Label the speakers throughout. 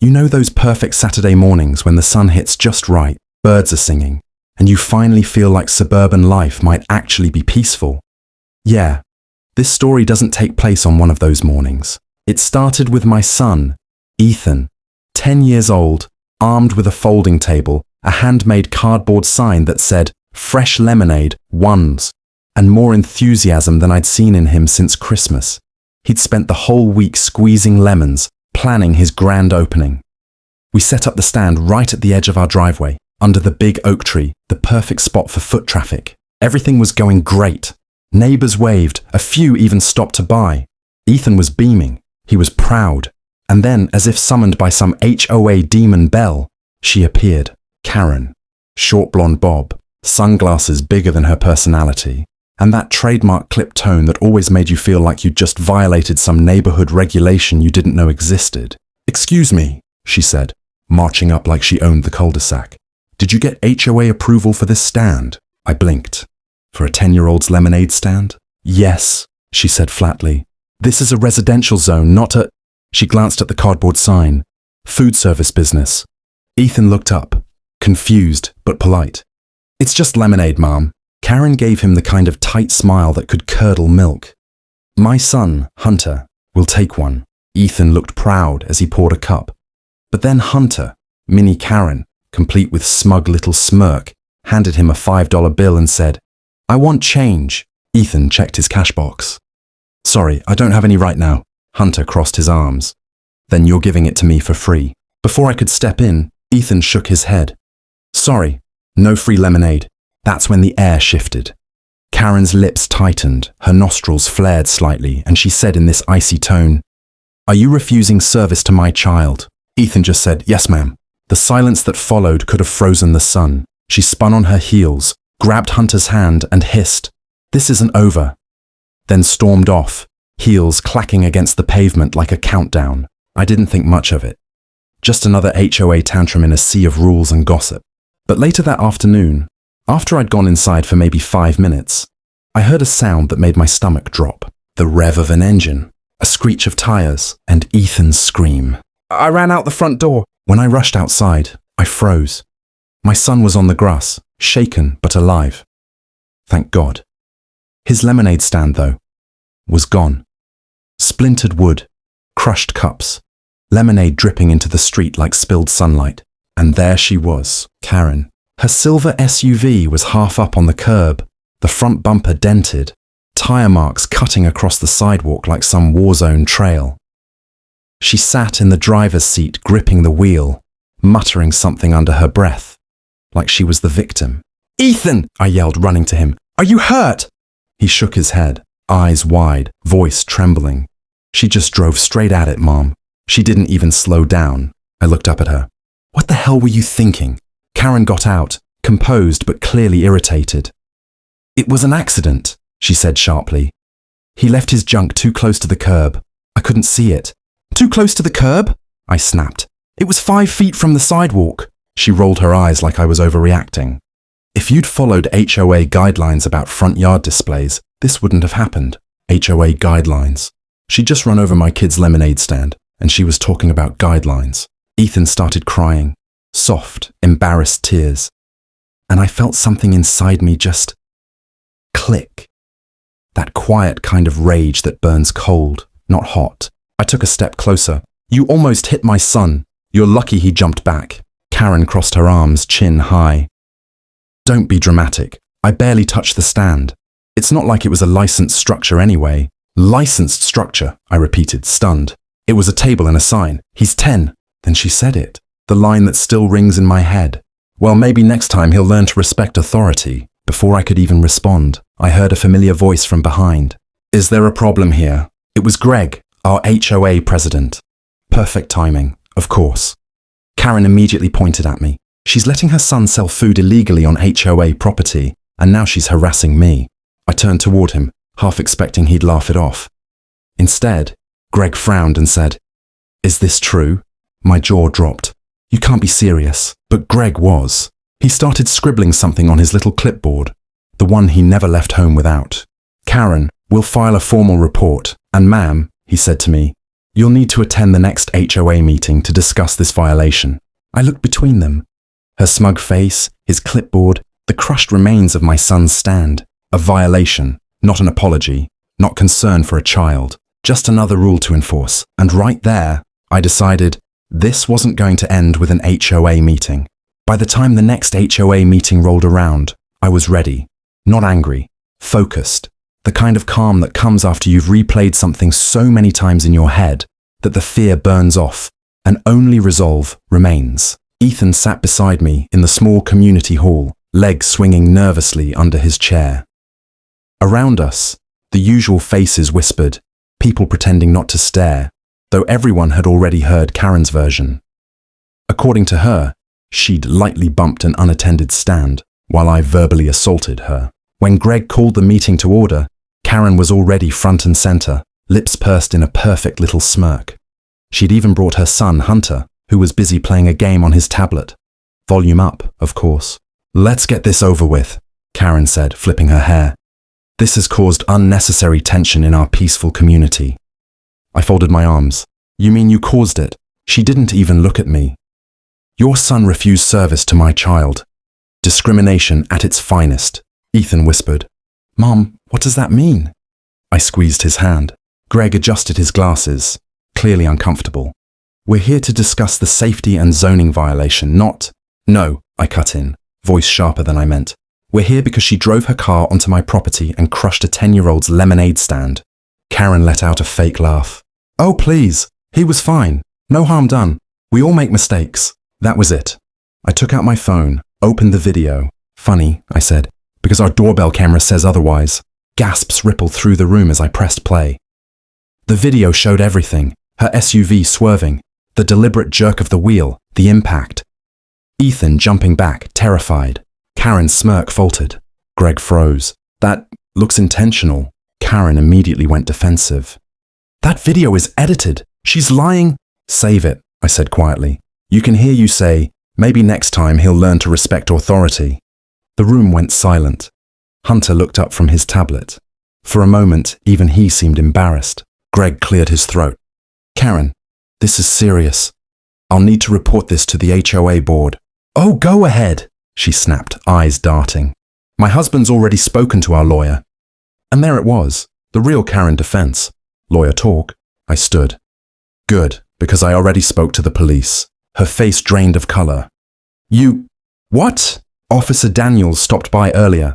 Speaker 1: You know those perfect Saturday mornings when the sun hits just right, birds are singing, and you finally feel like suburban life might actually be peaceful? Yeah, this story doesn't take place on one of those mornings. It started with my son, Ethan, 10 years old, armed with a folding table, a handmade cardboard sign that said, "Fresh lemonade, ones," and more enthusiasm than I'd seen in him since Christmas. He'd spent the whole week squeezing lemons, planning his grand opening. We set up the stand right at the edge of our driveway, under the big oak tree, the perfect spot for foot traffic. Everything was going great. Neighbors waved, a few even stopped to buy. Ethan was beaming. He was proud. And then, as if summoned by some HOA demon bell, she appeared. Karen. Short blonde bob, sunglasses bigger than her personality, and that trademark clipped tone that always made you feel like you'd just violated some neighborhood regulation you didn't know existed. "Excuse me," she said, marching up like she owned the cul-de-sac. "Did you get HOA approval for this stand?" I blinked. "For a 10-year-old's lemonade stand?" "Yes," she said flatly. "This is a residential zone, not a—" She glanced at the cardboard sign. "Food service business." Ethan looked up, confused but polite. "It's just lemonade, Mom." Karen gave him the kind of tight smile that could curdle milk. "My son, Hunter, will take one." Ethan looked proud as he poured a cup. But then Hunter, mini Karen, complete with smug little smirk, handed him a $5 bill and said, "I want change." Ethan checked his cash box. "Sorry, I don't have any right now." Hunter crossed his arms. "Then you're giving it to me for free." Before I could step in, Ethan shook his head. "Sorry, no free lemonade." That's when the air shifted. Karen's lips tightened, her nostrils flared slightly, and she said in this icy tone, "Are you refusing service to my child?" Ethan just said, "Yes, ma'am." The silence that followed could have frozen the sun. She spun on her heels, grabbed Hunter's hand and hissed, "This isn't over," then stormed off, heels clacking against the pavement like a countdown. I didn't think much of it. Just another HOA tantrum in a sea of rules and gossip. But later that afternoon, after I'd gone inside for maybe 5 minutes, I heard a sound that made my stomach drop. The rev of an engine, a screech of tires, and Ethan's scream. I ran out the front door. When I rushed outside, I froze. My son was on the grass, shaken but alive. Thank God. His lemonade stand, though, was gone. Splintered wood, crushed cups, lemonade dripping into the street like spilled sunlight. And there she was, Karen. Her silver SUV was half up on the curb, the front bumper dented, tire marks cutting across the sidewalk like some war-zone trail. She sat in the driver's seat gripping the wheel, muttering something under her breath, like she was the victim. "Ethan!" I yelled, running to him. "Are you hurt?" He shook his head, eyes wide, voice trembling. "She just drove straight at it, Mom. She didn't even slow down." I looked up at her. "What the hell were you thinking?" Karen got out, composed but clearly irritated. "It was an accident," she said sharply. "He left his junk too close to the curb. I couldn't see it." "Too close to the curb?" I snapped. "It was 5 feet from the sidewalk." She rolled her eyes like I was overreacting. If you'd followed HOA guidelines about front yard displays, this wouldn't have happened. HOA guidelines. She'd just run over my kid's lemonade stand, and she was talking about guidelines. Ethan started crying. Soft, embarrassed tears. And I felt something inside me just click. That quiet kind of rage that burns cold, not hot. I took a step closer. "You almost hit my son. You're lucky he jumped back." Karen crossed her arms, chin high. "Don't be dramatic. I barely touched the stand. It's not like it was a licensed structure anyway." "Licensed structure," I repeated, stunned. "It was a table and a sign. He's 10. Then she said it. The line that still rings in my head. Well, maybe next time he'll learn to respect authority. Before I could even respond, I heard a familiar voice from behind. "Is there a problem here?" It was Greg, our HOA president. Perfect timing, of course. Karen immediately pointed at me. She's letting her son sell food illegally on HOA property, and now she's harassing me. I turned toward him, half expecting he'd laugh it off. Instead, Greg frowned and said, "Is this true?" My jaw dropped. You can't be serious. But Greg was. He started scribbling something on his little clipboard, the one he never left home without. "Karen, we'll file a formal report, and ma'am," he said to me, You'll need to attend the next HOA meeting to discuss this violation. I looked between them. Her smug face, his clipboard, the crushed remains of my son's stand. A violation, not an apology, not concern for a child, just another rule to enforce. And right there, I decided this wasn't going to end with an HOA meeting. By the time the next HOA meeting rolled around, I was ready, not angry, focused, the kind of calm that comes after you've replayed something so many times in your head that the fear burns off and only resolve remains. Ethan sat beside me in the small community hall, legs swinging nervously under his chair. Around us, the usual faces whispered, people pretending not to stare, though everyone had already heard Karen's version. According to her, she'd lightly bumped an unattended stand, while I verbally assaulted her. When Greg called the meeting to order, Karen was already front and center, lips pursed in a perfect little smirk. She'd even brought her son, Hunter, who was busy playing a game on his tablet. Volume up, of course. "Let's get this over with," Karen said, flipping her hair. "This has caused unnecessary tension in our peaceful community." I folded my arms. "You mean you caused it?" She didn't even look at me. "Your son refused service to my child. Discrimination at its finest," Ethan whispered. "Mom, what does that mean?" I squeezed his hand. Greg adjusted his glasses, clearly uncomfortable. "We're here to discuss the safety and zoning violation, not—" "No," I cut in, voice sharper than I meant. "We're here because she drove her car onto my property and crushed a 10-year-old's lemonade stand." Karen let out a fake laugh. "Oh, please. He was fine. No harm done. We all make mistakes." That was it. I took out my phone, opened the video. "Funny," I said, "because our doorbell camera says otherwise." Gasps rippled through the room as I pressed play. The video showed everything. Her SUV swerving, the deliberate jerk of the wheel, the impact. Ethan jumping back, terrified. Karen's smirk faltered. Greg froze. "That looks intentional." Karen immediately went defensive. "That video is edited. She's lying." "Save it," I said quietly. "You can hear you say, maybe next time he'll learn to respect authority." The room went silent. Hunter looked up from his tablet. For a moment, even he seemed embarrassed. Greg cleared his throat. "Karen, this is serious. I'll need to report this to the HOA board." "Oh, go ahead," she snapped, eyes darting. "My husband's already spoken to our lawyer." And there it was, the real Karen defense. Lawyer talk. I stood. Good, because I already spoke to the police. Her face drained of color. "You... what?" "Officer Daniels stopped by earlier.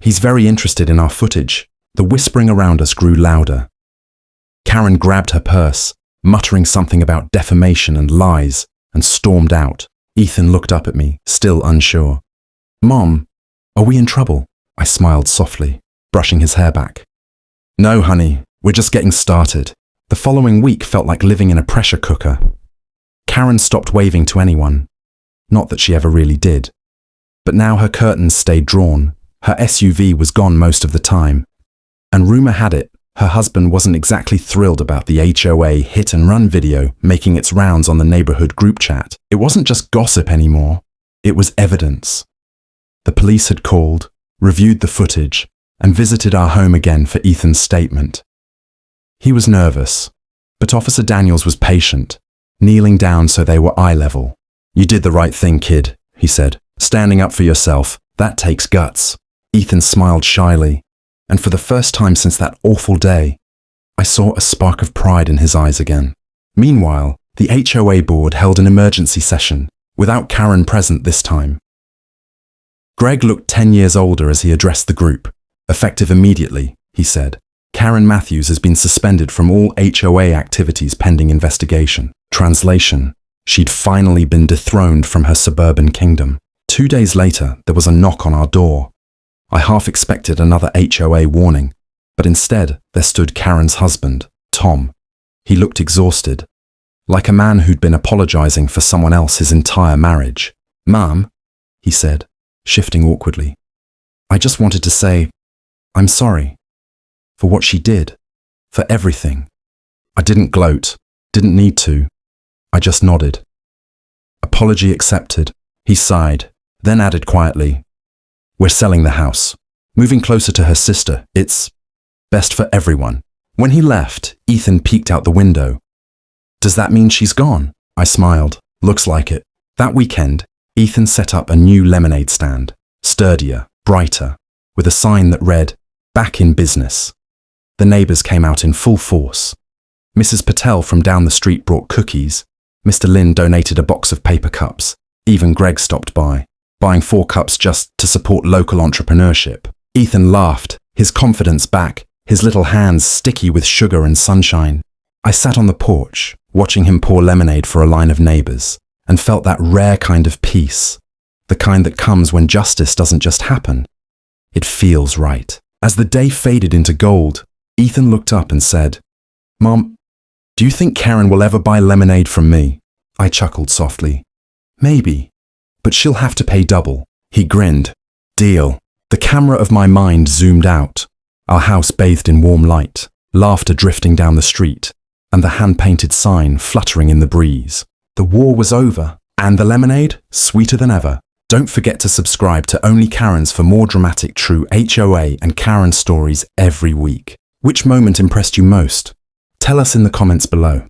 Speaker 1: He's very interested in our footage." The whispering around us grew louder. Karen grabbed her purse, muttering something about defamation and lies, and stormed out. Ethan looked up at me, still unsure. "Mom, are we in trouble?" I smiled softly, brushing his hair back. "No, honey, we're just getting started." The following week felt like living in a pressure cooker. Karen stopped waving to anyone. Not that she ever really did. But now her curtains stayed drawn. Her SUV was gone most of the time. And rumor had it, her husband wasn't exactly thrilled about the HOA hit-and-run video making its rounds on the neighborhood group chat. It wasn't just gossip anymore. It was evidence. The police had called, reviewed the footage, and visited our home again for Ethan's statement. He was nervous, but Officer Daniels was patient, kneeling down so they were eye level. "You did the right thing, kid," he said. "Standing up for yourself, that takes guts." Ethan smiled shyly, and for the first time since that awful day, I saw a spark of pride in his eyes again. Meanwhile, the HOA board held an emergency session, without Karen present this time. Greg looked 10 years older as he addressed the group. "Effective immediately," he said. "Karen Matthews has been suspended from all HOA activities pending investigation." Translation: she'd finally been dethroned from her suburban kingdom. 2 days later, there was a knock on our door. I half expected another HOA warning, but instead there stood Karen's husband, Tom. He looked exhausted, like a man who'd been apologizing for someone else his entire marriage. "Mom," he said, shifting awkwardly. "I just wanted to say, I'm sorry. For what she did. For everything." I didn't gloat, didn't need to. I just nodded. "Apology accepted." He sighed, then added quietly, "We're selling the house. Moving closer to her sister. It's best for everyone." When he left, Ethan peeked out the window. Does that mean she's gone? I smiled. Looks like it. That weekend, Ethan set up a new lemonade stand, sturdier, brighter, with a sign that read, "Back in business." The neighbours came out in full force. Mrs. Patel from down the street brought cookies. Mr. Lin donated a box of paper cups. Even Greg stopped by, buying 4 cups just to support local entrepreneurship. Ethan laughed, his confidence back, his little hands sticky with sugar and sunshine. I sat on the porch, watching him pour lemonade for a line of neighbours, and felt that rare kind of peace, the kind that comes when justice doesn't just happen. It feels right. As the day faded into gold, Ethan looked up and said, "Mom, do you think Karen will ever buy lemonade from me?" I chuckled softly. "Maybe, but she'll have to pay double." He grinned. "Deal." The camera of my mind zoomed out, our house bathed in warm light, laughter drifting down the street, and the hand-painted sign fluttering in the breeze. The war was over, and the lemonade, sweeter than ever. Don't forget to subscribe to Only Karens for more dramatic true HOA and Karen stories every week. Which moment impressed you most? Tell us in the comments below.